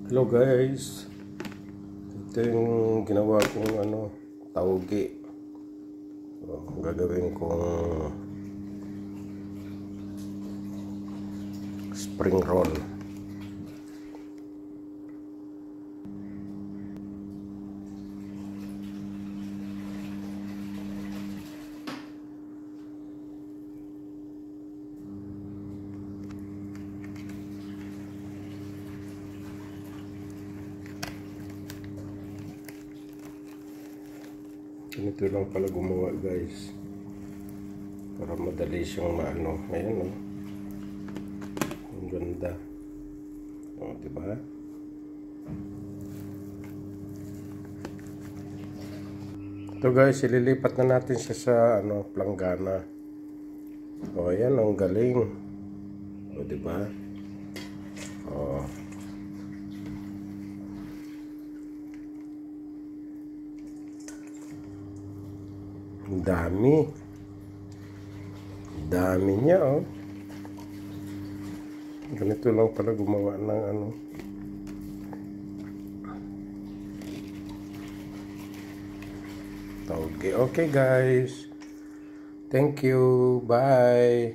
Hello guys, ito yung ginawa kong tauge. So, gagawin kong spring roll. Ganito lang pala gumawa guys, para madali siyang maano. Ayan ang ganda, diba? Ito guys, ililipat na natin siya sa planggana. Ayan, ang galing, diba? Ang dami niya, ganito lang pala gumawa ng tauge. Okay guys, thank you, bye.